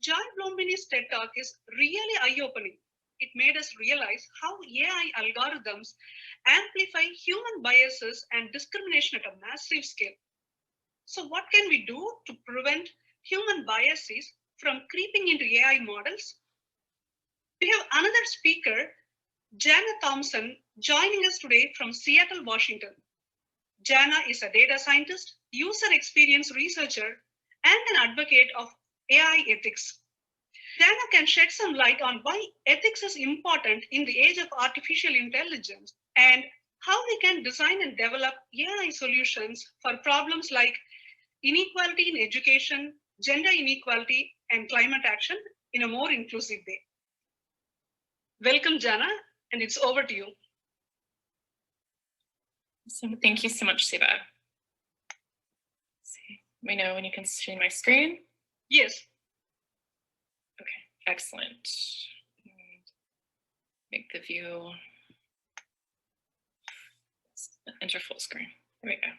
John Blombini's TED Talk is really eye-opening. It made us realize how AI algorithms amplify human biases and discrimination at a massive scale. So what can we do to prevent human biases from creeping into AI models? We have another speaker, Jana Thomson, joining us today from Seattle, Washington. Jana is a data scientist, user experience researcher, and an advocate of AI ethics. Jana can shed some light on why ethics is important in the age of artificial intelligence and how we can design and develop AI solutions for problems like inequality in education, gender inequality, and climate action in a more inclusive way. Welcome, Jana, and it's over to you. So thank you so much, Siva. Let me know when you can see my screen. Yes. Okay, excellent. Make the view enter full screen. There we go.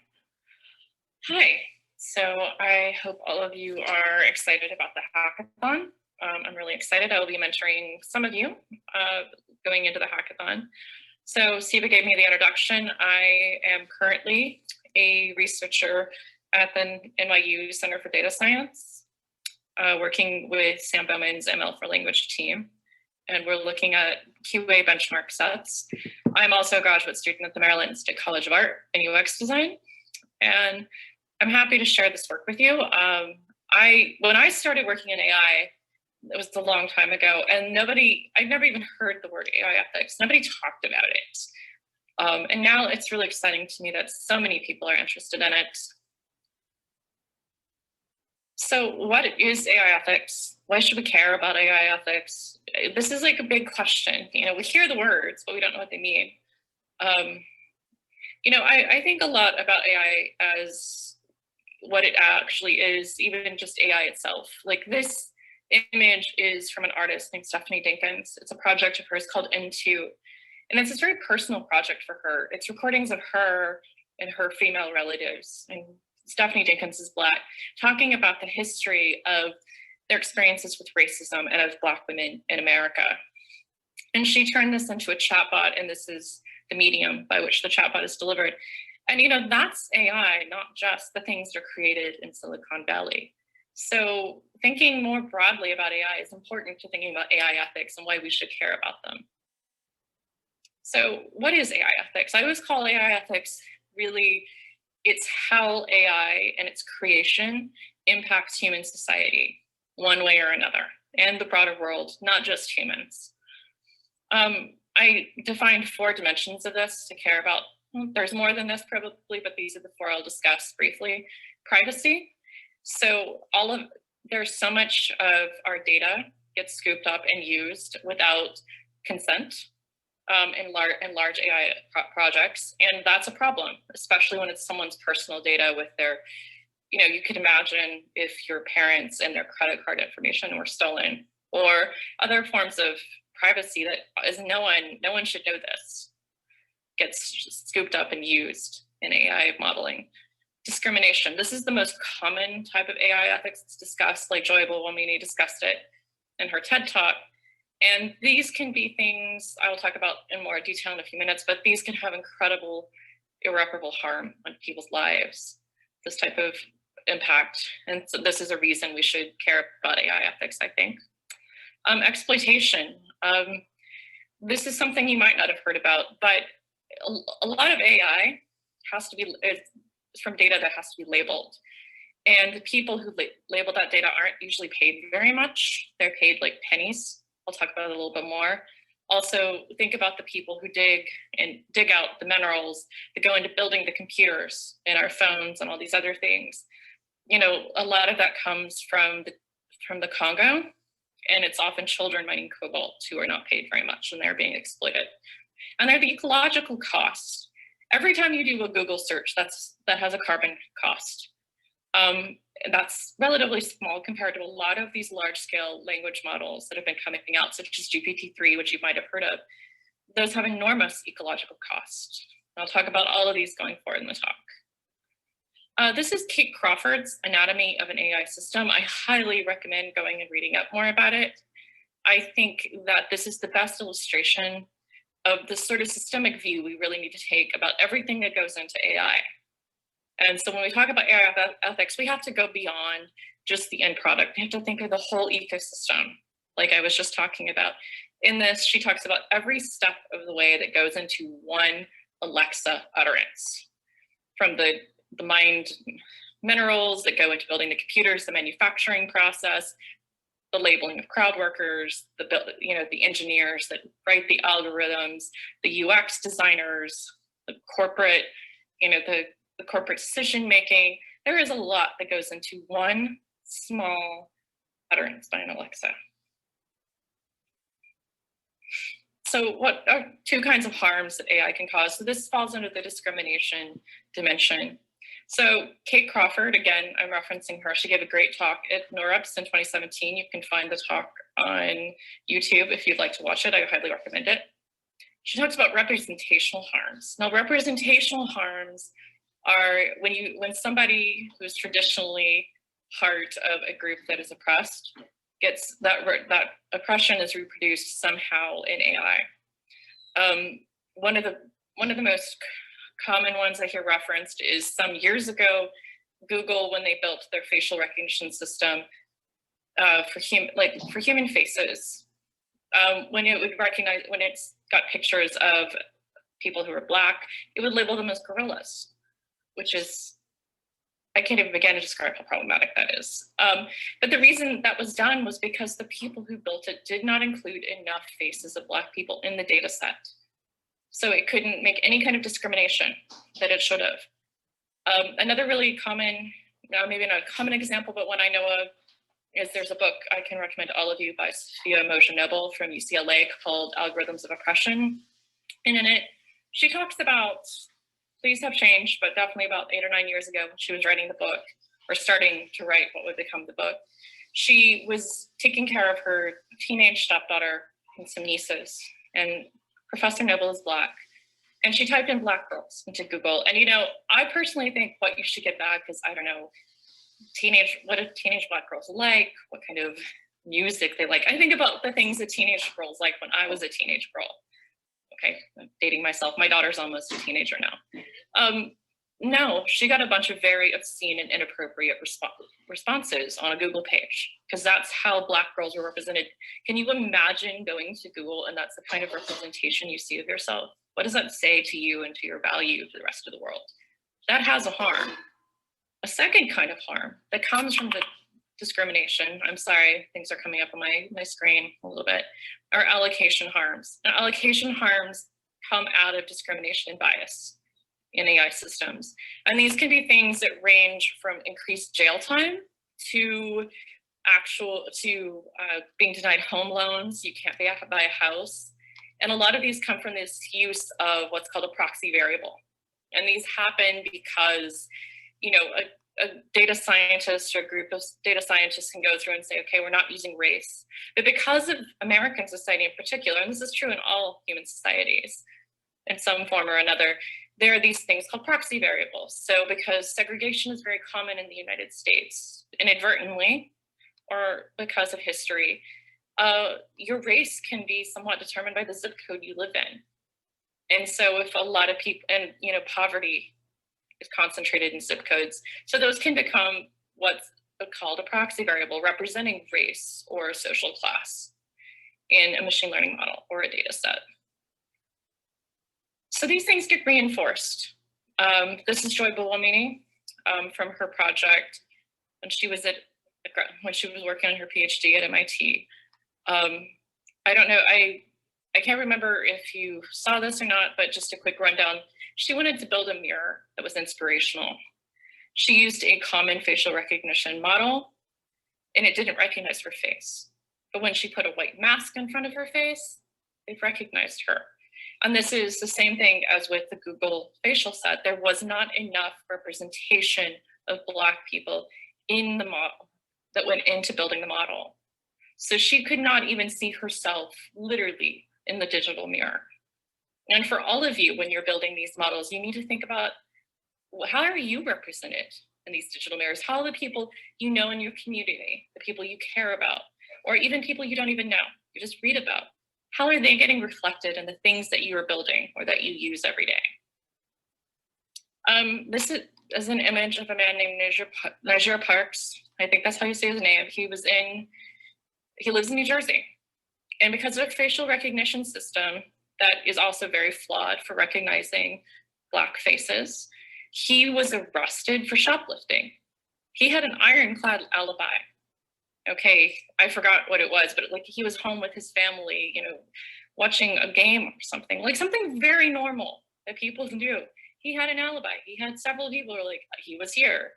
Hi. So I hope all of you are excited about the hackathon. I'm really excited. I will be mentoring some of you going into the hackathon. So Siva gave me the introduction. I am currently a researcher at the NYU Center for Data Science, working with Sam Bowman's ML for Language team. And we're looking at QA benchmark sets. I'm also a graduate student at the Maryland State College of Art and UX Design. And I'm happy to share this work with you. When I started working in AI, it was a long time ago, and I'd never even heard the word AI ethics. Nobody talked about it. And now it's really exciting to me that so many people are interested in it. So what is AI ethics? Why should we care about AI ethics? This is like a big question. You know, we hear the words, but we don't know what they mean. You know, I think a lot about AI as what it actually is, even just AI itself. Like this image is from an artist named Stephanie Dinkins. It's a project of hers called N2. And it's this very personal project for her. It's recordings of her and her female relatives. And Stephanie Dinkins is Black, talking about the history of their experiences with racism and of Black women in America. And she turned this into a chatbot, and this is the medium by which the chatbot is delivered. And you know, that's AI, not just the things that are created in Silicon Valley. So thinking more broadly about AI is important to thinking about AI ethics and why we should care about them. So what is AI ethics? I always call AI ethics really, it's how AI and its creation impacts human society one way or another, and the broader world, not just humans. I defined 4 dimensions of this to care about. There's more than this probably, but these are the 4 I'll discuss briefly. Privacy. So there's so much of our data gets scooped up and used without consent in large AI projects. And that's a problem, especially when it's someone's personal data with their, you know, you could imagine if your parents and their credit card information were stolen, or other forms of privacy that is no one should know this, gets scooped up and used in AI modeling. Discrimination. This is the most common type of AI ethics that's discussed, like Joy Buolamwini discussed it in her TED Talk. And these can be things I will talk about in more detail in a few minutes, but these can have incredible, irreparable harm on people's lives, this type of impact. And so this is a reason we should care about AI ethics, I think. Exploitation. This is something you might not have heard about, but a lot of AI has to be, it's from data that has to be labeled. And the people who label that data aren't usually paid very much. They're paid like pennies. I'll talk about it a little bit more. Also, think about the people who dig out the minerals that go into building the computers and our phones and all these other things. You know, a lot of that comes from the Congo, and it's often children mining cobalt who are not paid very much and they're being exploited. And there are the ecological costs. Every time you do a Google search, that has a carbon cost. That's relatively small compared to a lot of these large-scale language models that have been coming out, such as GPT-3, which you might have heard of. Those have enormous ecological costs. I'll talk about all of these going forward in the talk. This is Kate Crawford's Anatomy of an AI System. I highly recommend going and reading up more about it. I think that this is the best illustration of the sort of systemic view we really need to take about everything that goes into AI. And so when we talk about AI ethics, we have to go beyond just the end product. We have to think of the whole ecosystem, like I was just talking about. In this, she talks about every step of the way that goes into one Alexa utterance, from the mined minerals that go into building the computers, the manufacturing process, the labeling of crowd workers, the engineers that write the algorithms, the UX designers, the corporate, the corporate decision making. There is a lot that goes into one small utterance by an Alexa. So what are two kinds of harms that AI can cause? So this falls under the discrimination dimension. So Kate Crawford, again, I'm referencing her. She gave a great talk at NeurIPS in 2017. You can find the talk on YouTube if you'd like to watch it. I highly recommend it. She talks about representational harms. Now, representational harms are when somebody who's traditionally part of a group that is oppressed gets that oppression is reproduced somehow in AI. One of the most common ones I hear referenced is some years ago, Google, when they built their facial recognition system for human faces, when it's got pictures of people who are Black, it would label them as gorillas, which is, I can't even begin to describe how problematic that is. But the reason that was done was because the people who built it did not include enough faces of Black people in the data set. So it couldn't make any kind of discrimination that it should have. Another really common, maybe not a common example, but one I know of is there's a book I can recommend to all of you by Sophia Moshe-Noble from UCLA called Algorithms of Oppression. And in it, she talks about, things have changed, but definitely about 8 or 9 years ago when she was writing the book, or starting to write what would become the book, she was taking care of her teenage stepdaughter and some nieces. And Professor Noble is Black. And she typed in Black girls into Google. And I personally think what you should get back is, I don't know, what do teenage Black girls like? What kind of music they like? I think about the things that teenage girls like when I was a teenage girl. Okay, I'm dating myself. My daughter's almost a teenager now. No, she got a bunch of very obscene and inappropriate responses on a Google page, because that's how Black girls were represented. Can you imagine going to Google and that's the kind of representation you see of yourself? What does that say to you and to your value to the rest of the world? That has a harm. A second kind of harm that comes from the discrimination, I'm sorry, things are coming up on my screen a little bit, are allocation harms. Now, allocation harms come out of discrimination and bias in AI systems. And these can be things that range from increased jail time to being denied home loans. You can't buy a house. And a lot of these come from this use of what's called a proxy variable. And these happen because, a data scientist or a group of data scientists can go through and say, okay, we're not using race. But because of American society in particular, and this is true in all human societies in some form or another, there are these things called proxy variables. So because segregation is very common in the United States, inadvertently, or because of history, your race can be somewhat determined by the zip code you live in. And so if a lot of people, and poverty is concentrated in zip codes, so those can become what's called a proxy variable representing race or social class in a machine learning model or a data set. So these things get reinforced. This is Joy Buolamwini from her project when she was working on her PhD at MIT. I don't know, I can't remember if you saw this or not, but just a quick rundown. She wanted to build a mirror that was inspirational. She used a common facial recognition model, and it didn't recognize her face. But when she put a white mask in front of her face, it recognized her. And this is the same thing as with the Google facial set. There was not enough representation of Black people in the model that went into building the model. So she could not even see herself literally in the digital mirror. And for all of you, when you're building these models, you need to think about how are you represented in these digital mirrors? How are the people you know in your community, the people you care about, or even people you don't even know, you just read about, how are they getting reflected in the things that you are building or that you use every day? This is an image of a man named Najir Parks. I think that's how you say his name. He lives in New Jersey. And because of a facial recognition system that is also very flawed for recognizing Black faces, he was arrested for shoplifting. He had an ironclad alibi. Okay, I forgot what it was, but like he was home with his family, you know, watching a game or something, like something very normal that people do. He had an alibi. He had several people who were like, he was here.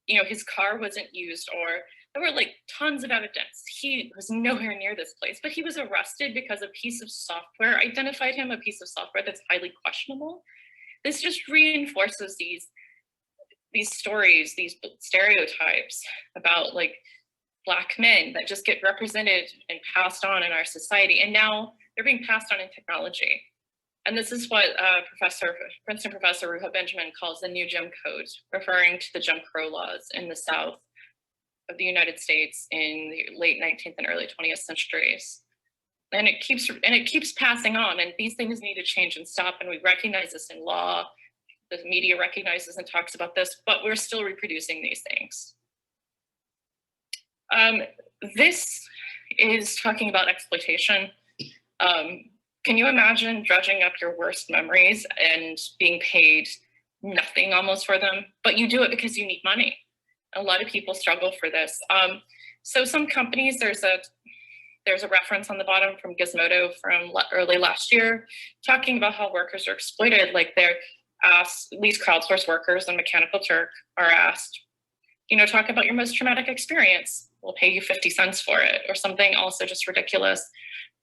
You know, his car wasn't used, or there were like tons of evidence. He was nowhere near this place, but he was arrested because a piece of software identified him, a piece of software that's highly questionable. This just reinforces these stories, these stereotypes about like Black men that just get represented and passed on in our society. And now they're being passed on in technology. And this is what Princeton professor Ruha Benjamin calls the new Jim Code, referring to the Jim Crow laws in the South of the United States in the late 19th and early 20th centuries. And it keeps passing on, and these things need to change and stop. And we recognize this in law. The media recognizes and talks about this, but we're still reproducing these things. This is talking about exploitation. Can you imagine dredging up your worst memories and being paid nothing almost for them? But you do it because you need money. A lot of people struggle for this. So some companies, there's a reference on the bottom from Gizmodo from early last year, talking about how workers are exploited. Like they're asked, these crowdsourced workers on Mechanical Turk are asked, you know, talk about your most traumatic experience. We'll pay you 50 cents for it, or something also just ridiculous.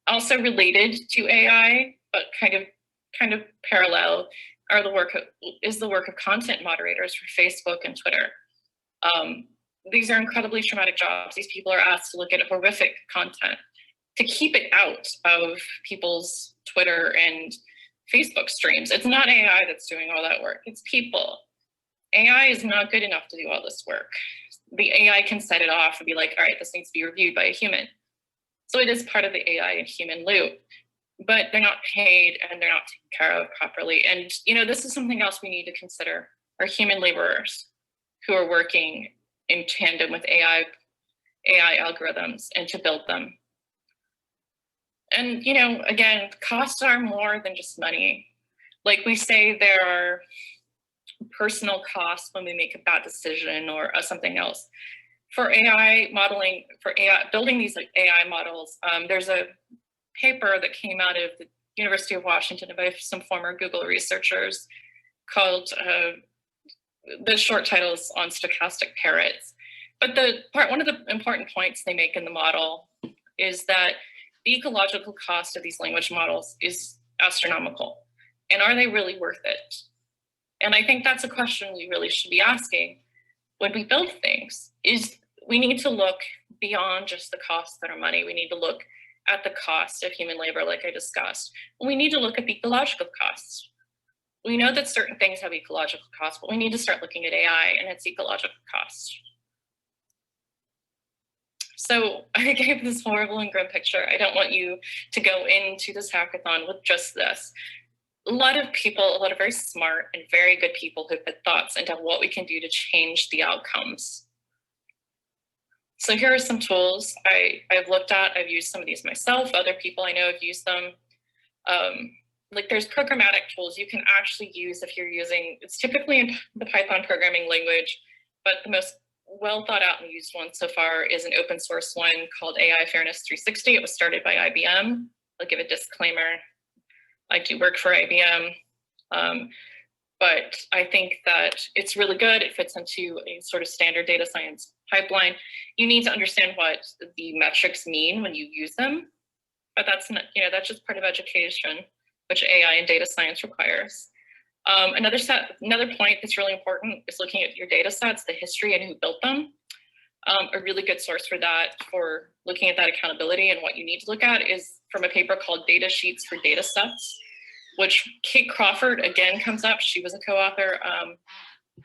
Also related to AI, but kind of parallel, is the work of content moderators for Facebook and Twitter. These are incredibly traumatic jobs. These people are asked to look at horrific content, to keep it out of people's Twitter and Facebook streams. It's not AI that's doing all that work, it's people. AI is not good enough to do all this work. The AI can set it off and be like, all right, this needs to be reviewed by a human. So it is part of the AI and human loop, but they're not paid and they're not taken care of properly. And you know, this is something else we need to consider, are human laborers who are working in tandem with AI algorithms and to build them. And you know, again, costs are more than just money. Like we say, there are personal costs when we make a bad decision or something else. For AI modeling, for AI building these like AI models, there's a paper that came out of the University of Washington by some former Google researchers called the short titles on stochastic parrots. But one of the important points they make in the model is that the ecological cost of these language models is astronomical. And are they really worth it? And I think that's a question we really should be asking when we build things, is we need to look beyond just the costs that are money. We need to look at the cost of human labor, like I discussed. We need to look at the ecological costs. We know that certain things have ecological costs, but we need to start looking at AI and its ecological costs. So I gave this horrible and grim picture. I don't want you to go into this hackathon with just this. A lot of people, a lot of very smart and very good people who put thoughts into what we can do to change the outcomes. So here are some tools I've looked at. I've used some of these myself. Other people I know have used them. Like there's programmatic tools you can actually use if you're using, it's typically in the Python programming language, but the most well thought out and used one so far is an open source one called AI Fairness 360. It was started by IBM. I'll give a disclaimer. I do work for IBM, but I think that it's really good. It fits into a sort of standard data science pipeline. You need to understand what the metrics mean when you use them, but that's not, you know, that's just part of education, which AI and data science requires. Another point that's really important is looking at your data sets, the history and who built them. A really good source for that, for looking at that accountability and what you need to look at, is from a paper called Data Sheets for Data Sets, which Kate Crawford again comes up. She was a co-author.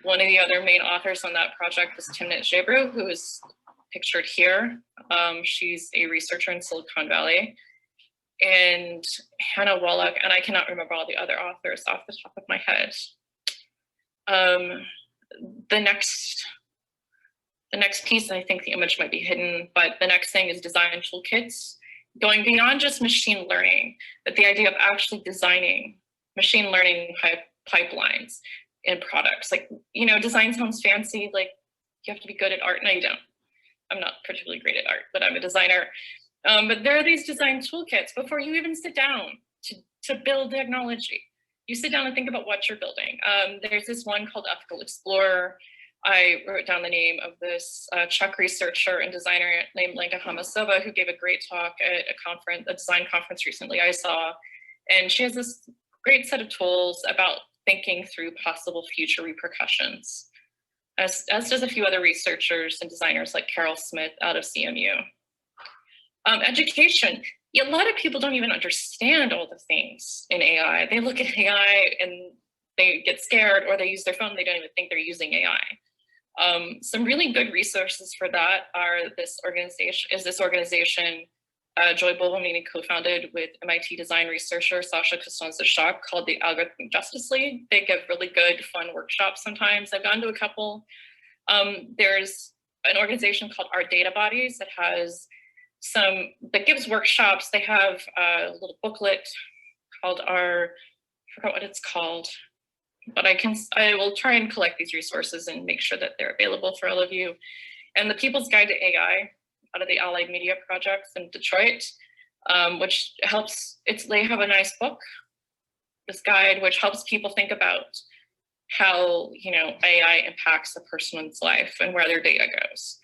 One of the other main authors on that project was Timnit Gebru, who is pictured here. She's a researcher in Silicon Valley. And Hannah Wallach, and I cannot remember all the other authors off the top of my head. The next piece, I think the image might be hidden, but the next thing is design toolkits, going beyond just machine learning, but the idea of actually designing machine learning pipelines in products. Like, you know, design sounds fancy, like you have to be good at art. No, you don't. I'm not particularly great at art, but I'm a designer. But there are these design toolkits before you even sit down to build technology. You sit down and think about what you're building. There's this one called Ethical Explorer. I wrote down the name of this Czech researcher and designer named Lenka Hamasova, who gave a great talk at a design conference recently I saw. And she has this great set of tools about thinking through possible future repercussions, as does a few other researchers and designers like Carol Smith out of CMU. Education. A lot of people don't even understand all the things in AI. They look at AI and they get scared, or they use their phone, they don't even think they're using AI. Some really good resources for that are this organization Joy Bohomini co-founded with MIT design researcher Sasha Costanza-Schock, called the Algorithmic Justice League. They give really good, fun workshops sometimes. I've gone to a couple. There's an organization called Our Data Bodies that gives workshops. They have a little booklet called I forgot what it's called, but I will try and collect these resources and make sure that they're available for all of you. And the People's Guide to AI out of the Allied Media Projects in Detroit, which helps, they have a nice book, this guide, which helps people think about how, you know, AI impacts a person's life and where their data goes.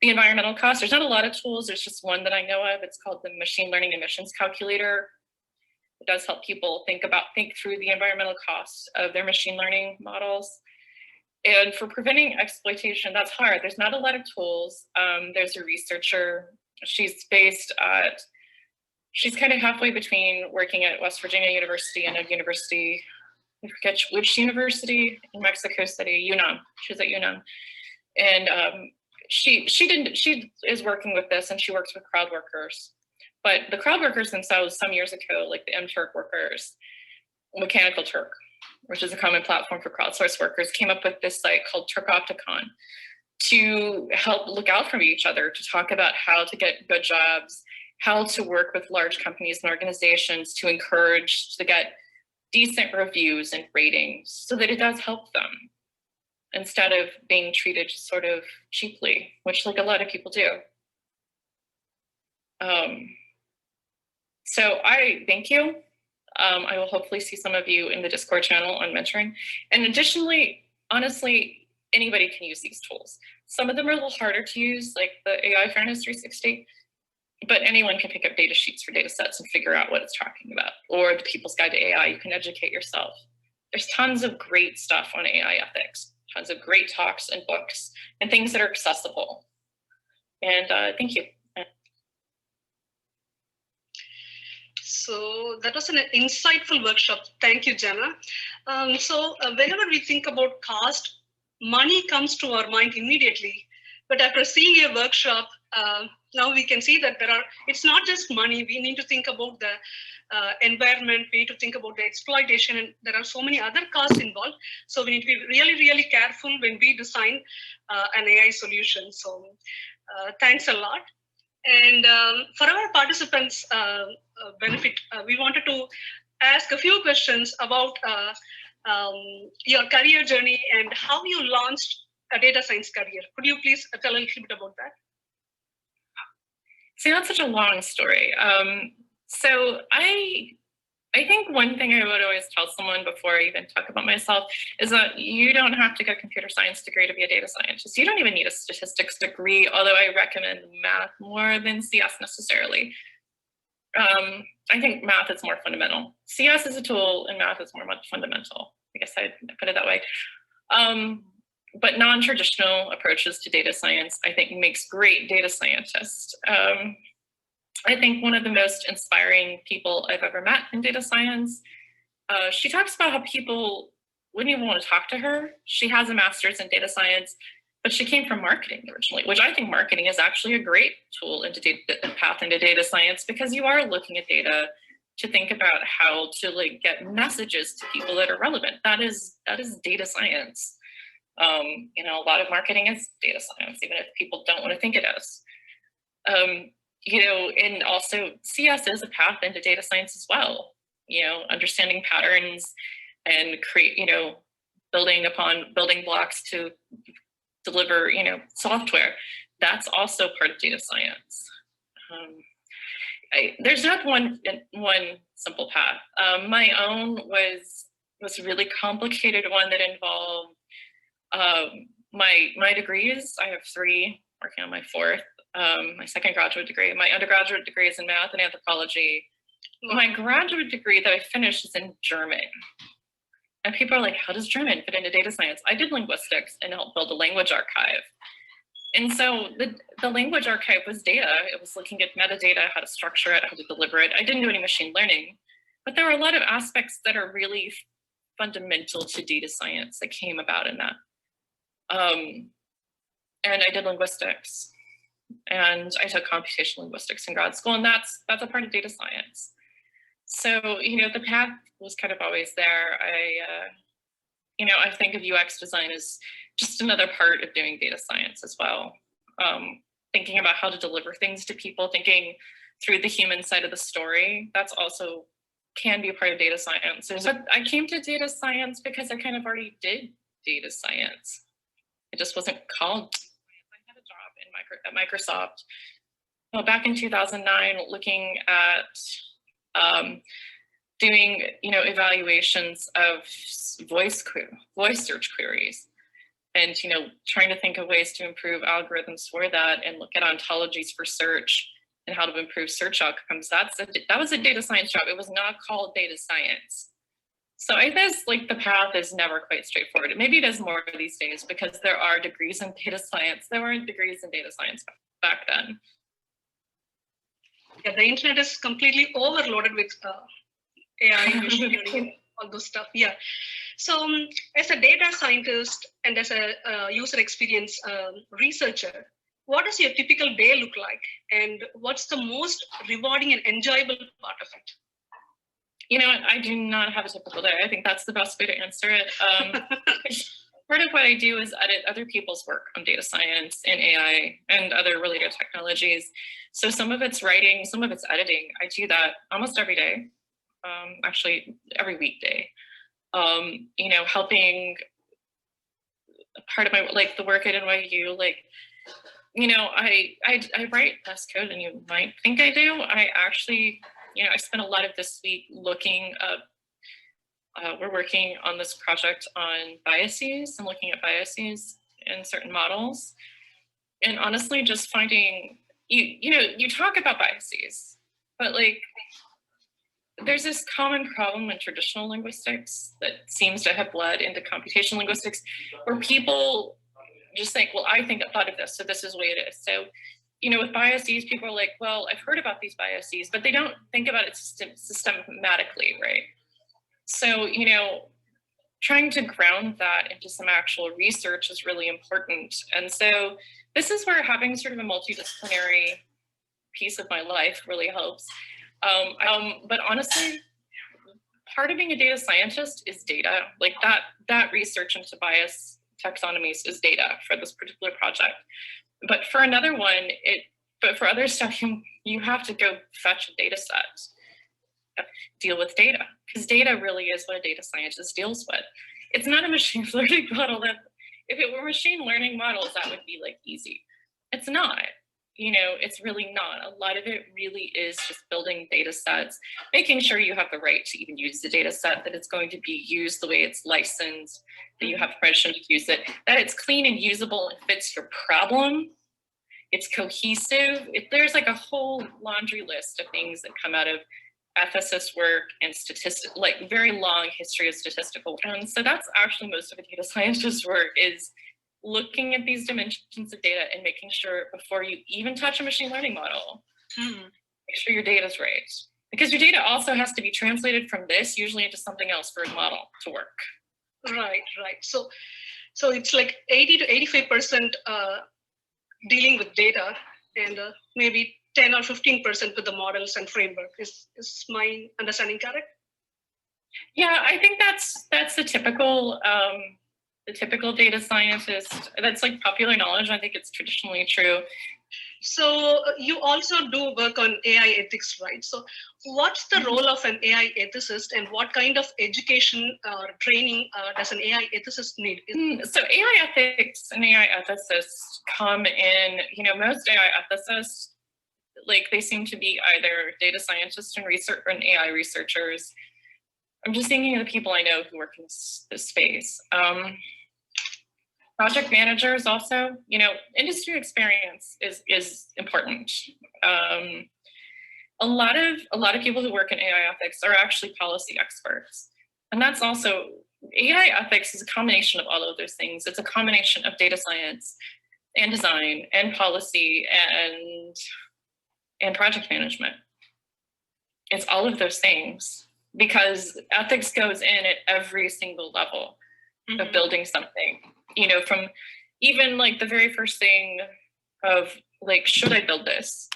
The environmental cost, there's not a lot of tools, there's just one that I know of. It's called the Machine Learning Emissions Calculator. It does help people think through the environmental costs of their machine learning models. And for preventing exploitation, that's hard. There's not a lot of tools. There's a researcher, she's kind of halfway between working at West Virginia University and a university, I forget which university in Mexico City, UNAM, she's at UNAM. And she is working with this, and she works with crowd workers. But the crowd workers themselves, some years ago, like the MTurk workers, Mechanical Turk, which is a common platform for crowdsourced workers, came up with this site called Turkopticon to help look out for each other, to talk about how to get good jobs, how to work with large companies and organizations to encourage to get decent reviews and ratings so that it does help them, instead of being treated sort of cheaply, which like a lot of people do. So I thank you. I will hopefully see some of you in the Discord channel on mentoring. And additionally, honestly, anybody can use these tools. Some of them are a little harder to use, like the AI Fairness 360, but anyone can pick up data sheets for data sets and figure out what it's talking about. Or the People's Guide to AI, you can educate yourself. There's tons of great stuff on AI ethics, tons of great talks and books and things that are accessible. And thank you. So that was an insightful workshop. Thank you, Jana. Whenever we think about cost, money comes to our mind immediately. But after seeing your workshop, now we can see that it's not just money. We need to think about the environment. We need to think about the exploitation, and there are so many other costs involved. So we need to be really, really careful when we design an AI solution. So thanks a lot. And for our participants' benefit, we wanted to ask a few questions about your career journey and how you launched a data science career. Could you please tell a little bit about that? See, that's such a long story. So I think one thing I would always tell someone before I even talk about myself is that you don't have to get a computer science degree to be a data scientist. You don't even need a statistics degree, although I recommend math more than CS necessarily. I think math is more fundamental. CS is a tool and math is more fundamental. I guess I'd put it that way. But non-traditional approaches to data science, I think, makes great data scientists. I think one of the most inspiring people I've ever met in data science, she talks about how people wouldn't even want to talk to her. She has a master's in data science, but she came from marketing originally, which I think marketing is actually a great tool into path into data science, because you are looking at data to think about how to like get messages to people that are relevant. That is data science. You know, a lot of marketing is data science, even if people don't want to think it is. You know, and also CS is a path into data science as well. You know, understanding patterns and create, you know, building blocks to deliver, you know, software. That's also part of data science. There's not one simple path. My own was a really complicated one that involved my degrees. I have 3, working on my 4th. My second graduate degree. My undergraduate degree is in math and anthropology. My graduate degree that I finished is in German. And people are like, how does German fit into data science? I did linguistics and helped build a language archive. And so the language archive was data. It was looking at metadata, how to structure it, how to deliver it. I didn't do any machine learning, but there were a lot of aspects that are really fundamental to data science that came about in that. And I did linguistics, and I took computational linguistics in grad school, and that's a part of data science. So, you know, the path was kind of always there. You know, I think of UX design as just another part of doing data science as well. Thinking about how to deliver things to people, thinking through the human side of the story, that's also can be a part of data science. But I came to data science because I kind of already did data science. It just wasn't called science. I had a job at Microsoft. Well, back in 2009, looking at doing, you know, evaluations of voice search queries, and, you know, trying to think of ways to improve algorithms for that, and look at ontologies for search and how to improve search outcomes. That was a data science job. It was not called data science. So I guess like the path is never quite straightforward. Maybe it is more these days because there are degrees in data science. There weren't degrees in data science back then. Yeah, the internet is completely overloaded with AI, machine learning, all those stuff. Yeah. So as a data scientist and as a user experience researcher, what does your typical day look like? And what's the most rewarding and enjoyable part of it? You know, I do not have a typical day. I think that's the best way to answer it. Part of what I do is edit other people's work on data science and AI and other related technologies. So some of it's writing, some of it's editing. I do that almost every day, actually every weekday. You know, helping part of my, like the work at NYU, like, you know, I write test code, and you might think I do. I actually, you know, I spent a lot of this week looking up, we're working on this project on biases and looking at biases in certain models. And honestly, just finding, you know, you talk about biases, but like, there's this common problem in traditional linguistics that seems to have bled into computational linguistics, where people just think, well, I thought of this, so this is the way it is. So, you know, with biases, people are like, well, I've heard about these biases, but they don't think about it systematically, right? So, you know, trying to ground that into some actual research is really important. And so this is where having sort of a multidisciplinary piece of my life really helps. But honestly, part of being a data scientist is data. Like that research into bias taxonomies is data for this particular project. But for another one, but for other stuff, you have to go fetch a data set, deal with data, because data really is what a data scientist deals with. It's not a machine learning model. That if it were machine learning models, that would be like easy. It's not. You know, it's really not. A lot of it really is just building data sets, making sure you have the right to even use the data set, that it's going to be used the way it's licensed, that you have permission to use it, that it's clean and usable and fits your problem, it's cohesive. There's like a whole laundry list of things that come out of ethicist work and like very long history of statistical. And so that's actually most of a data scientist's work, is looking at these dimensions of data and making sure before you even touch a machine learning model, make sure your data is right. Because your data also has to be translated from this usually into something else for a model to work. Right, right. So it's like 80 to 85% dealing with data, and maybe 10 or 15% with the models and framework. Is my understanding correct? Yeah, I think that's the typical data scientist. That's like popular knowledge. I think it's traditionally true. So you also do work on AI ethics, right? So what's the role of an AI ethicist, and what kind of education or training does an AI ethicist need? So AI ethics and AI ethicists come in, most AI ethicists, like they seem to be either data scientists and research and AI researchers. I'm just thinking of the people I know who work in this space. Project managers also, industry experience is important. A lot of people who work in AI ethics are actually policy experts. And that's also, AI ethics is a combination of all of those things. It's a combination of data science and design and policy and project management. It's all of those things, because ethics goes in at every single level of building something, from even like the very first thing of like, should I build this?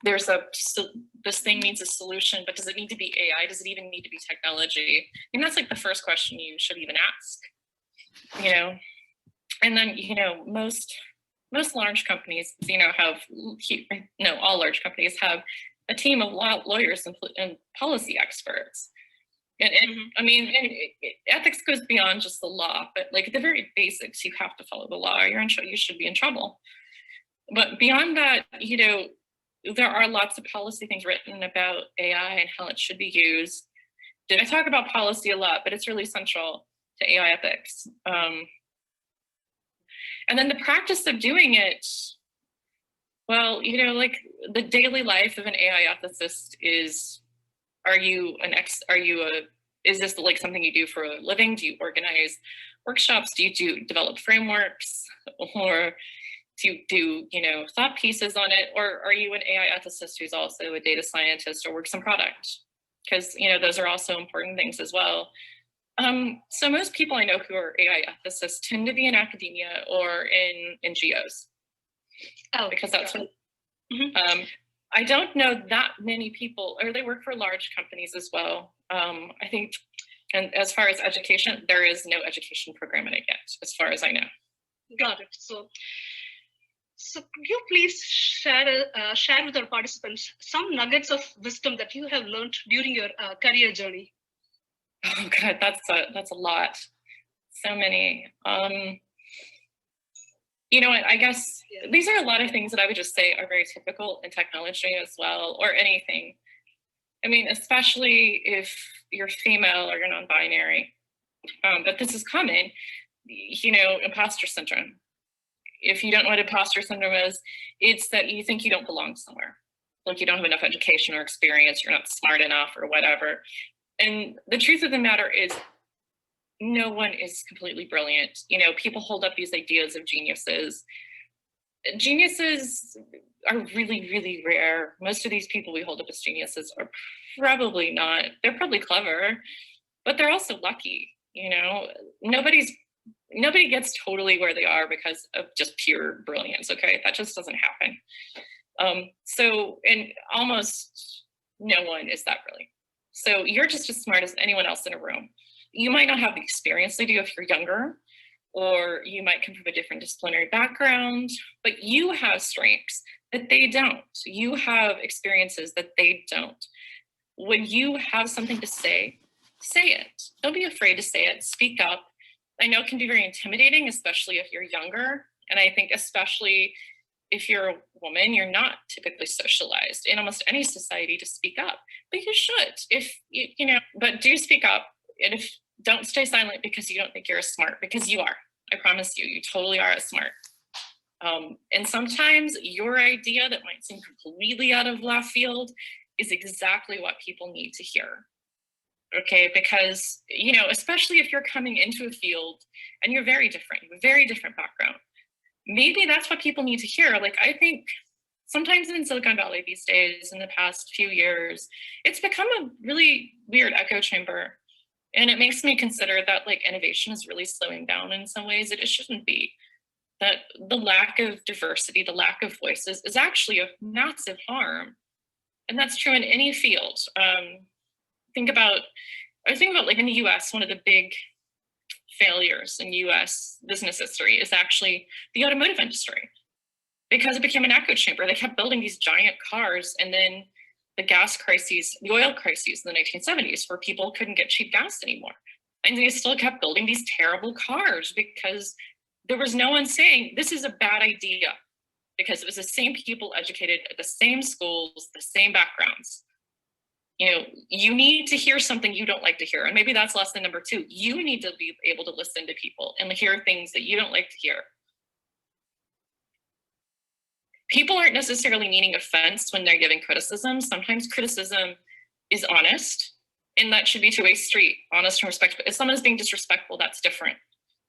This thing needs a solution, but does it need to be AI? Does it even need to be technology? And that's like the first question you should even ask, and then, most large companies, all large companies have a team of lawyers and policy experts. And I mean, ethics goes beyond just the law, but like the very basics, you have to follow the law. You should be in trouble. But beyond that, there are lots of policy things written about AI and how it should be used. I talk about policy a lot, but it's really central to AI ethics. And then the practice of doing it, well, like the daily life of an AI ethicist is, is this like something you do for a living? Do you organize workshops? Do you develop frameworks? Or do you do, thought pieces on it? Or are you an AI ethicist who's also a data scientist or works on product? Because, those are also important things as well. So most people I know who are AI ethicists tend to be in academia or in NGOs. Oh, because that's what, I don't know that many people, or they work for large companies as well. I think, and as far as education, there is no education program in it yet, as far as I know. Got it. So could you please share with our participants some nuggets of wisdom that you have learned during your career journey? Oh God, that's a lot. So many. I guess these are a lot of things that I would just say are very typical in technology as well, or anything. I mean, especially if you're female or you're non-binary, but this is common, imposter syndrome. If you don't know what imposter syndrome is, it's that you think you don't belong somewhere. Like you don't have enough education or experience, you're not smart enough or whatever. And the truth of the matter is, no one is completely brilliant. People hold up these ideas of geniuses. Geniuses are really, really rare. Most of these people we hold up as geniuses are probably not. They're probably clever, but they're also lucky. Nobody gets totally where they are because of just pure brilliance. Okay, that just doesn't happen. And almost no one is that brilliant. So you're just as smart as anyone else in a room. You might not have the experience they do if you're younger, or you might come from a different disciplinary background, but you have strengths that they don't. You have experiences that they don't. When you have something to say it. Don't be afraid to say it. Speak up. I know it can be very intimidating, especially if you're younger. And I think especially if you're a woman, you're not typically socialized in almost any society to speak up, but you should, but do speak up. And don't stay silent because you don't think you're as smart, because you are. I promise you totally are as smart. And sometimes your idea that might seem completely out of left field is exactly what people need to hear. Okay, because, especially if you're coming into a field and you're very different, you have a very different background, maybe that's what people need to hear. Like, I think sometimes in Silicon Valley these days, in the past few years, it's become a really weird echo chamber. And it makes me consider that like innovation is really slowing down in some ways that it shouldn't be. That the lack of diversity, the lack of voices is actually a massive harm. And that's true in any field. Think about like in the US, one of the big failures in US business history is actually the automotive industry, because it became an echo chamber. They kept building these giant cars, and then the gas crises, the oil crises in the 1970s, where people couldn't get cheap gas anymore. And they still kept building these terrible cars because there was no one saying this is a bad idea, because it was the same people educated at the same schools, the same backgrounds. You know, you need to hear something you don't like to hear. And maybe that's lesson number 2. You need to be able to listen to people and hear things that you don't like to hear. People aren't necessarily meaning offense when they're giving criticism. Sometimes criticism is honest, and that should be two-way street, honest and respectful. If someone is being disrespectful, that's different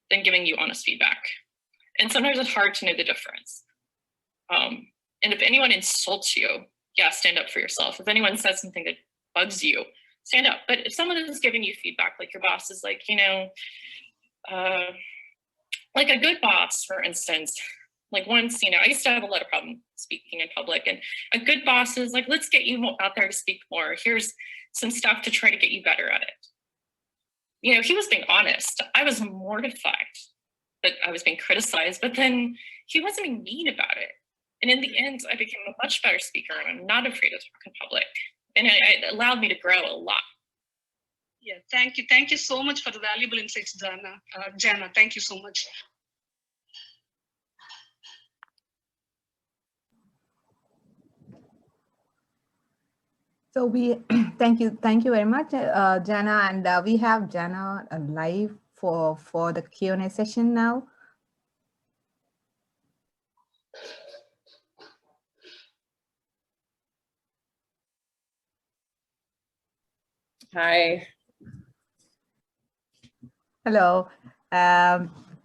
than giving you honest feedback. And sometimes it's hard to know the difference. And if anyone insults you, yeah, stand up for yourself. If anyone says something that bugs you, stand up. But if someone is giving you feedback, like your boss is like, you know, like a good boss, for instance, like once, you know, I used to have a lot of problem speaking in public, and a good boss is like, let's get you out there to speak more. Here's some stuff to try to get you better at it. You know, he was being honest. I was mortified that I was being criticized, but then he wasn't being mean about it. And in the end, I became a much better speaker, and I'm not afraid to talk in public. And it allowed me to grow a lot. Yeah, thank you. Thank you so much for the valuable insights, Jana. Jana, thank you so much. So we thank you very much, Jana, and we have Jana live for the Q&A session now. Hi. Hello.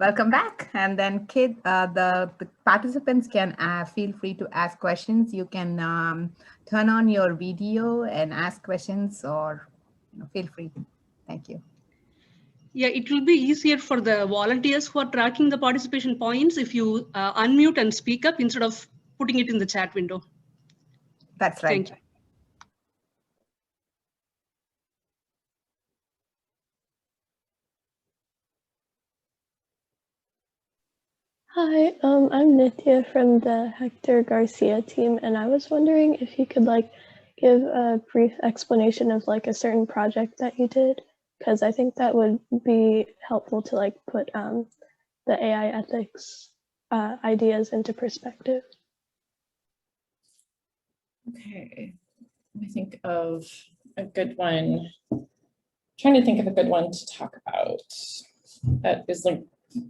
Welcome back. And then the participants can feel free to ask questions. You can turn on your video and ask questions, or feel free. Thank you. Yeah, it will be easier for the volunteers who are tracking the participation points if you unmute and speak up instead of putting it in the chat window. That's right. Thank you. Hi, I'm Nithya from the Hector Garcia team, and I was wondering if you could give a brief explanation of a certain project that you did, because I think that would be helpful to put the AI ethics ideas into perspective. Okay, let me think of a good one. I'm trying to think of a good one to talk about that is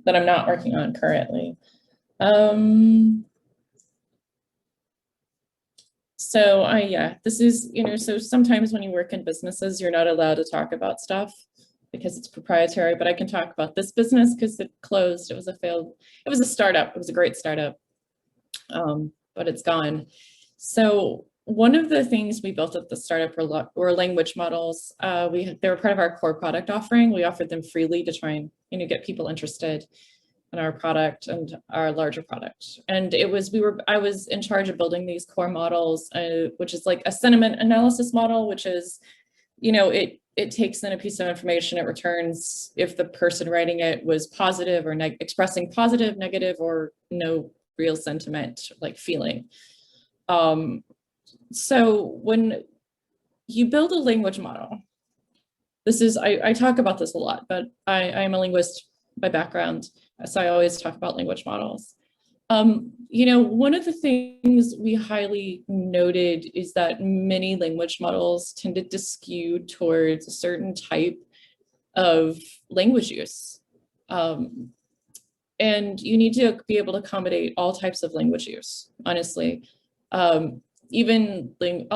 that I'm not working on currently. Yeah, this is, so sometimes when you work in businesses, you're not allowed to talk about stuff because it's proprietary, but I can talk about this business because it closed. It was a startup. It was a great startup, but it's gone. So one of the things we built at the startup were language models. They were part of our core product offering. We offered them freely to try and get people interested in our product and our larger product. And I was in charge of building these core models, which is like a sentiment analysis model, which is, it takes in a piece of information, it returns if the person writing it was positive or expressing positive, negative, or no real sentiment, feeling. So when you build a language model, I talk about this a lot, but I'm a linguist by background, so I always talk about language models. One of the things we highly noted is that many language models tended to skew towards a certain type of language use. And you need to be able to accommodate all types of language use, honestly. I'll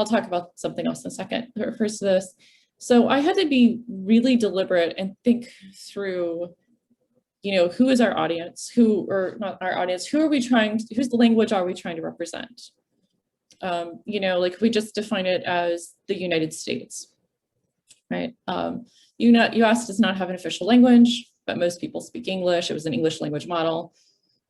talk about something else in a second. First, this. So I had to be really deliberate and think through, who is our audience? Who's the language are we trying to represent? If we just define it as the United States, right? US does not have an official language, but most people speak English. It was an English language model.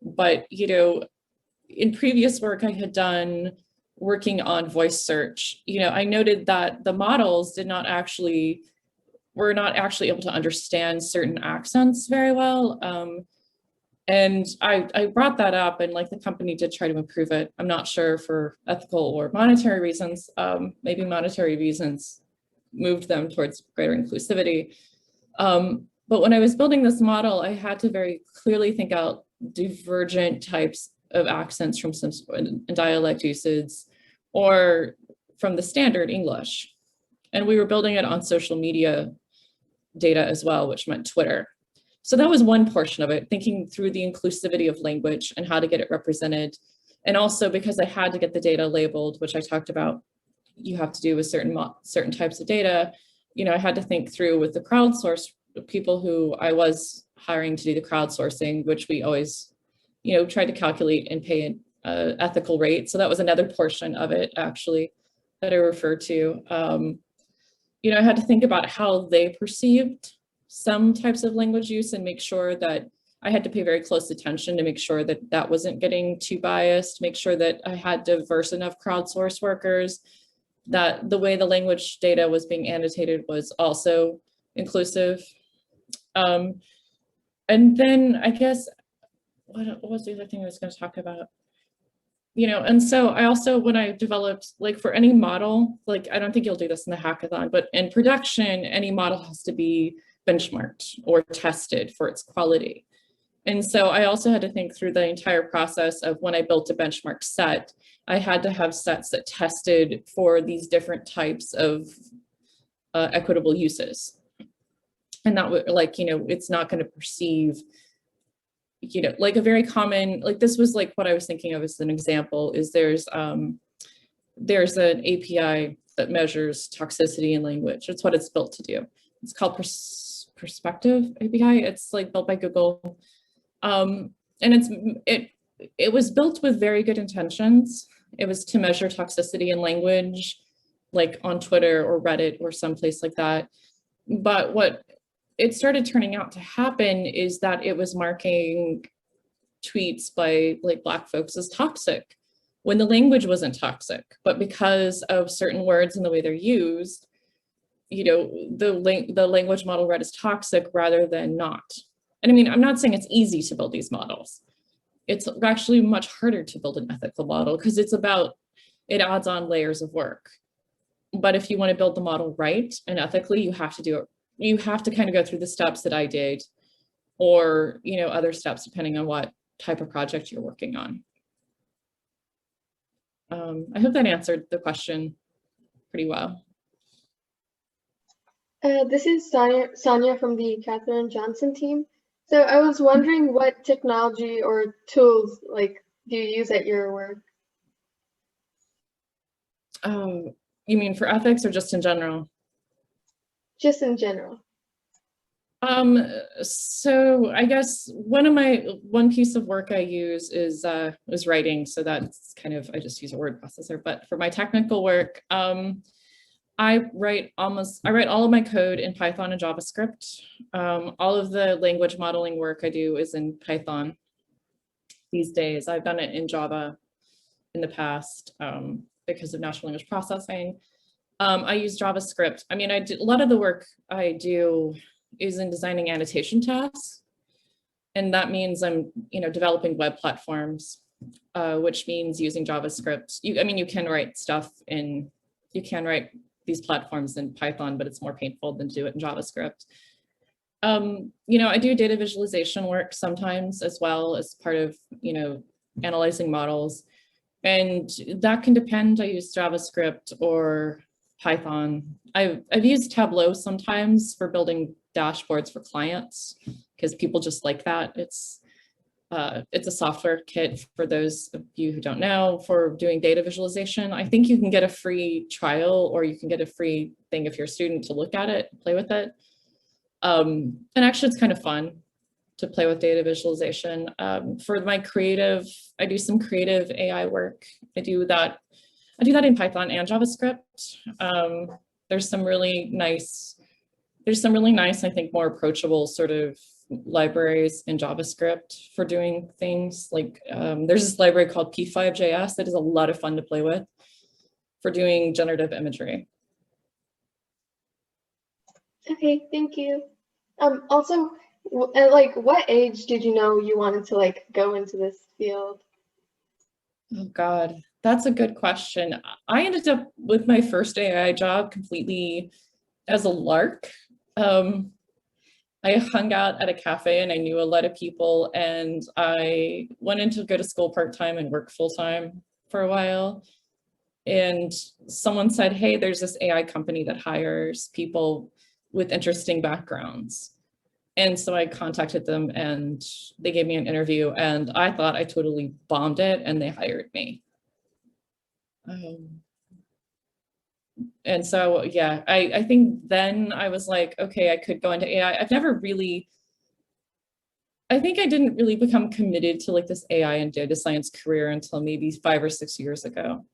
But, in previous work I had done working on voice search, I noted that the models were not actually able to understand certain accents very well. And I brought that up, and like the company did try to improve it. I'm not sure for ethical or monetary reasons. Maybe monetary reasons moved them towards greater inclusivity. But when I was building this model, I had to very clearly think out divergent types of accents from some dialect usage or from the standard English. And we were building it on social media data as well, which meant Twitter. So that was one portion of it, thinking through the inclusivity of language and how to get it represented. And also because I had to get the data labeled, which I talked about, you have to do with certain types of data. I had to think through with the crowdsource people who I was hiring to do the crowdsourcing, which we always, tried to calculate and pay an ethical rate. So that was another portion of it actually that I referred to. I had to think about how they perceived some types of language use and make sure that I had to pay very close attention to make sure that that wasn't getting too biased, make sure that I had diverse enough crowdsource workers, that the way the language data was being annotated was also inclusive. And then I guess, what was the other thing I was going to talk about? And so I also, when I developed, like for any model, like I don't think you'll do this in the hackathon, but in production, any model has to be benchmarked or tested for its quality. And so I also had to think through the entire process of when I built a benchmark set, I had to have sets that tested for these different types of equitable uses. And that would, it's not going to perceive, like a very common, like this was like what I was thinking of as an example is there's an API that measures toxicity in language. It's what it's built to do. It's called Perspective API. It's like built by Google. And it was built with very good intentions. It was to measure toxicity in language, like on Twitter or Reddit or someplace like that. But what it started turning out to happen is that it was marking tweets by like Black folks as toxic when the language wasn't toxic, but because of certain words and the way they're used, the language model read as toxic rather than not. And I mean, I'm not saying it's easy to build these models. It's actually much harder to build an ethical model because it adds on layers of work. But if you want to build the model right and ethically, you have to do it. You have to kind of go through the steps that I did, or other steps depending on what type of project you're working on. I hope that answered the question pretty well. This is Sonia from the Catherine Johnson team. So I was wondering what technology or tools do you use at your work? You mean for ethics or just in general? Just in general. So I guess one piece of work I use is writing. So that's kind of, I just use a word processor, but for my technical work, I write all of my code in Python and JavaScript. All of the language modeling work I do is in Python these days. I've done it in Java in the past because of natural language processing. I use JavaScript. I mean, a lot of the work I do is in designing annotation tasks. And that means I'm, developing web platforms, which means using JavaScript. You can write these platforms in Python, but it's more painful than to do it in JavaScript. I do data visualization work sometimes as well as part of, analyzing models. And that can depend. I use JavaScript or Python. I've used Tableau sometimes for building dashboards for clients because people just like that. It's a software kit for those of you who don't know for doing data visualization. I think you can get a free trial or you can get a free thing if you're a student to look at it, play with it. And actually it's kind of fun to play with data visualization. For my creative, I do some creative AI work. I do that in Python and JavaScript. There's some really nice there's some really nice, I think, more approachable sort of libraries in JavaScript for doing things. Like there's this library called P5.js that is a lot of fun to play with for doing generative imagery. Okay, thank you. Also, at like what age did you know you wanted to like go into this field? Oh God, that's a good question. I ended up with my first AI job completely as a lark. I hung out at a cafe and I knew a lot of people, and I went in to go to school part-time and work full-time for a while. And someone said, hey, there's this AI company that hires people with interesting backgrounds. And so I contacted them and they gave me an interview, and I thought I totally bombed it and they hired me. And so, yeah, I think then I was like, okay, I could go into AI. I've never really, I think I didn't really become committed to like this AI and data science career until maybe 5 or 6 years ago.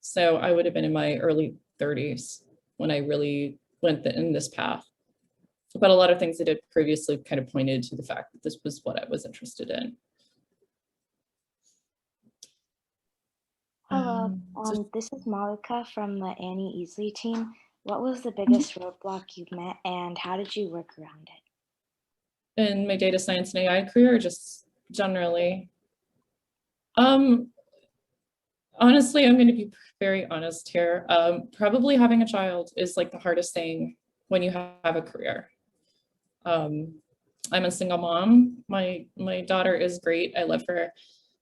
So I would have been in my early 30s when I really went in this path. But a lot of things I did previously kind of pointed to the fact that this was what I was interested in. Hello, this is Malika from the Annie Easley team. What was the biggest roadblock you met and how did you work around it? In my data science and AI career, or just generally? Honestly, I'm going to be very honest here. Probably having a child is like the hardest thing when you have a career. I'm a single mom. My daughter is great. I love her.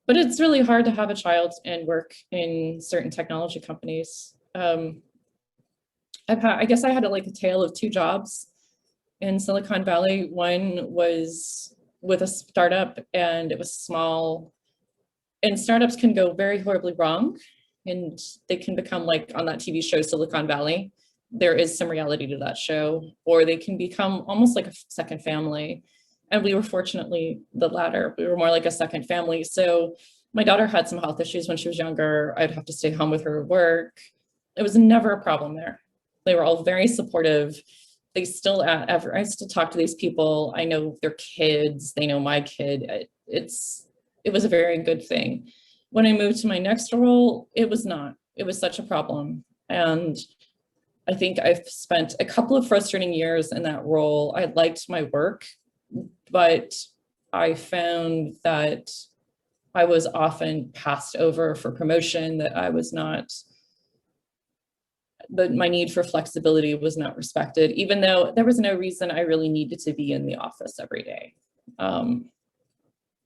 But it's really hard to have a child and work in certain technology companies. I guess I had like a tale of 2 jobs in Silicon Valley. One was with a startup and it was small. And startups can go very horribly wrong and they can become like on that TV show, Silicon Valley. There is some reality to that show, or they can become almost like a second family. And we were fortunately the latter. We were more like a second family. So my daughter had some health issues when she was younger. I'd have to stay home with her at work. It was never a problem there. They were all very supportive. They still, I still talk to these people. I know their kids. They know my kid. It was a very good thing. When I moved to my next role, it was not. It was such a problem. And I think I've spent a couple of frustrating years in that role. I liked my work, but I found that I was often passed over for promotion, that I was not, that my need for flexibility was not respected, even though there was no reason I really needed to be in the office every day.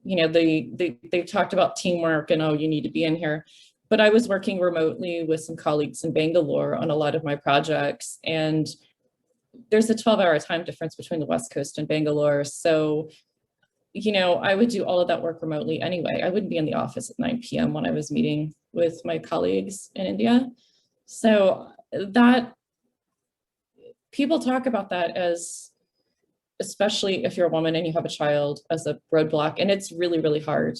You know, they talked about teamwork and, oh, you need to be in here. But I was working remotely with some colleagues in Bangalore on a lot of my projects. And there's a 12-hour time difference between the West Coast and Bangalore. So, you know, I would do all of that work remotely anyway. I wouldn't be in the office at 9 p.m. when I was meeting with my colleagues in India. So that, people talk about that as, especially if you're a woman and you have a child, as a roadblock. And it's really, really hard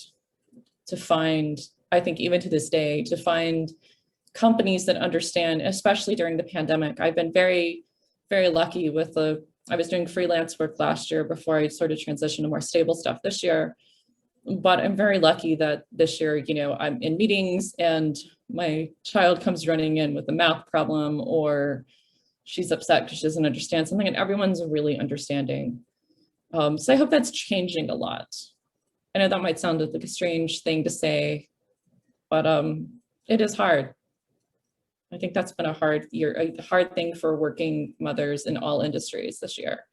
to find, I think even to this day, to find companies that understand, especially during the pandemic. I've been very, very lucky with I was doing freelance work last year before I sort of transitioned to more stable stuff this year. But I'm very lucky that this year, you know, I'm in meetings and my child comes running in with a math problem, or she's upset because she doesn't understand something, and everyone's really understanding. So I hope that's changing a lot. I know that might sound like a strange thing to say, but it is hard. I think that's been a hard year, a hard thing for working mothers in all industries this year.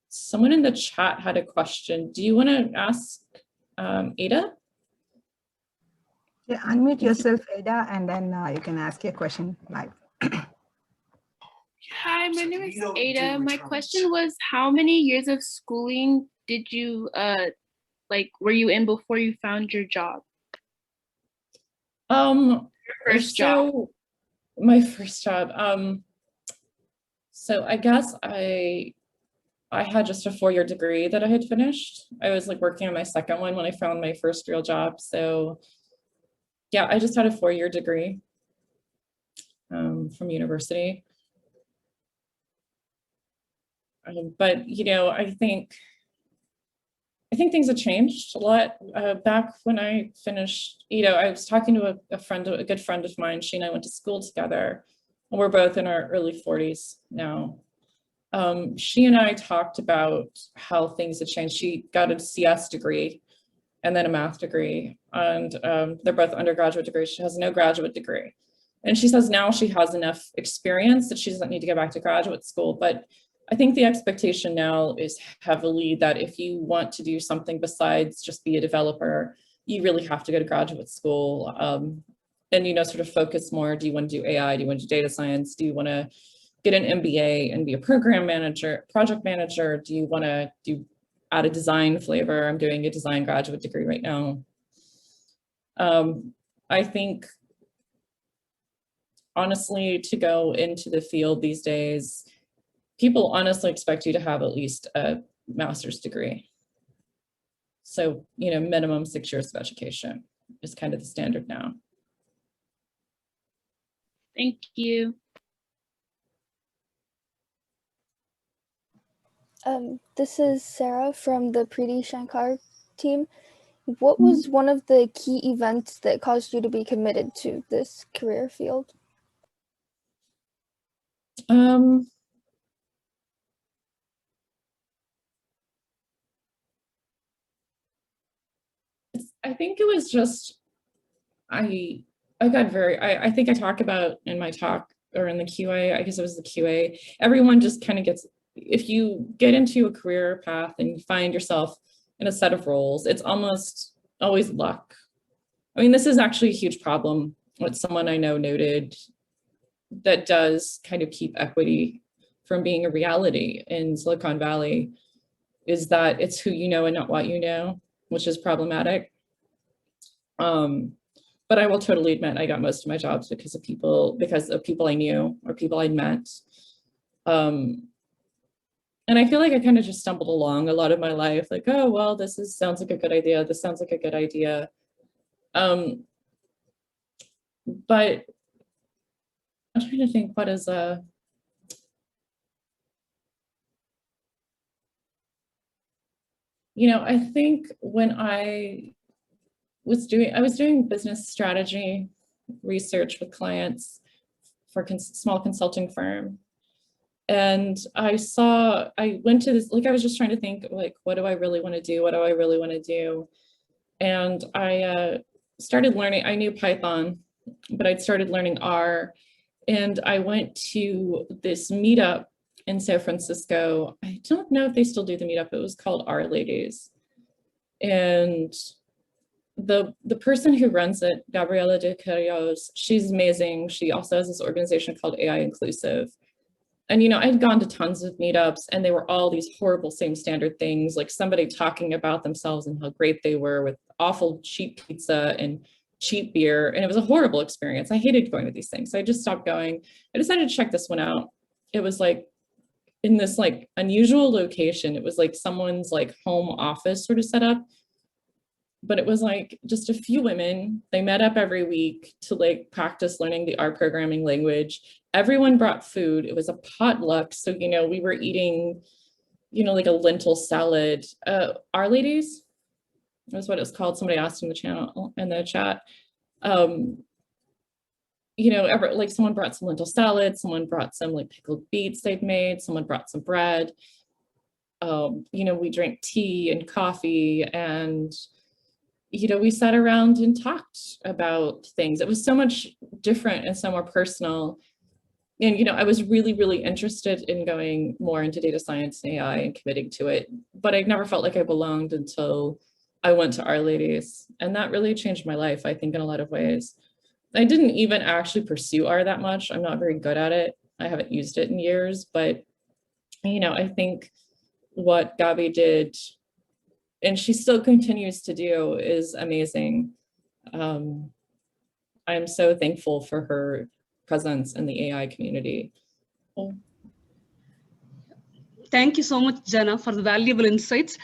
Someone in the chat had a question. Do you want to ask Ada? Yeah, unmute yourself, Ada, and then you can ask your question live. Hi, my name is Ada. My question was, how many years of schooling did you were you in before you found your job? Your first job. My first job. So I guess I had just a 4-year degree that I had finished. I was like working on my second one when I found my first real job. So yeah, I just had a 4-year degree from university. But, you know, I think things have changed a lot. Back when I finished, you know, I was talking to a good friend of mine. She and I went to school together, and we're both in our early 40s now. She and I talked about how things had changed. She got a CS degree and then a math degree, and they're both undergraduate degrees. She has no graduate degree. And she says now she has enough experience that she doesn't need to go back to graduate school. But I think the expectation now is heavily that if you want to do something besides just be a developer, you really have to go to graduate school and, you know, sort of focus more. Do you want to do AI? Do you want to do data science? Do you want to get an MBA and be a program manager, project manager? Do you want to add a design flavor? I'm doing a design graduate degree right now. I think, honestly, to go into the field these days, people honestly expect you to have at least a master's degree. So, you know, minimum 6 years of education is kind of the standard now. Thank you. This is Sarah from the Preeti Shankar team. What was one of the key events that caused you to be committed to this career field? I think it was just, I think I talk about in my talk or in the QA, I guess it was the QA, everyone just kind of gets, if you get into a career path and you find yourself in a set of roles, it's almost always luck. I mean, this is actually a huge problem. What someone I know noted that does kind of keep equity from being a reality in Silicon Valley is that it's who you know and not what you know, which is problematic. But I will totally admit I got most of my jobs because of people I knew or people I'd met. And I feel like I kind of just stumbled along a lot of my life, like, oh, well, sounds like a good idea. This sounds like a good idea. But I'm trying to think, what is you know, I think when I was doing business strategy research with clients for a small consulting firm. And I went to this, like, I was just trying to think, like, what do I really want to do? What do I really want to do? And I started learning, I knew Python, but I'd started learning R. And I went to this meetup in San Francisco. I don't know if they still do the meetup. It was called R Ladies. And the person who runs it, Gabriela de Carrios, she's amazing. She also has this organization called AI Inclusive. And, you know, I'd gone to tons of meetups and they were all these horrible same standard things, like somebody talking about themselves and how great they were with awful cheap pizza and cheap beer. And it was a horrible experience. I hated going to these things. So I just stopped going. I decided to check this one out. It was like in this like unusual location. It was like someone's like home office sort of setup. But it was like just a few women. They met up every week to like practice learning the R programming language. Everyone brought food. It was a potluck. So, you know, we were eating, you know, like a lentil salad. R Ladies, that's what it was called. Somebody asked in the chat. You know, like someone brought some lentil salad. Someone brought some like pickled beets they'd made. Someone brought some bread. You know, we drank tea and coffee and, you know, we sat around and talked about things. It was so much different and so more personal. And, you know, I was really, really interested in going more into data science and AI and committing to it, but I never felt like I belonged until I went to R Ladies. And that really changed my life, I think, in a lot of ways. I didn't even actually pursue R that much. I'm not very good at it. I haven't used it in years, but, you know, I think what Gabi did, and she still continues to do, is amazing. I'm so thankful for her presence in the AI community. Thank you so much, Jana, for the valuable insights.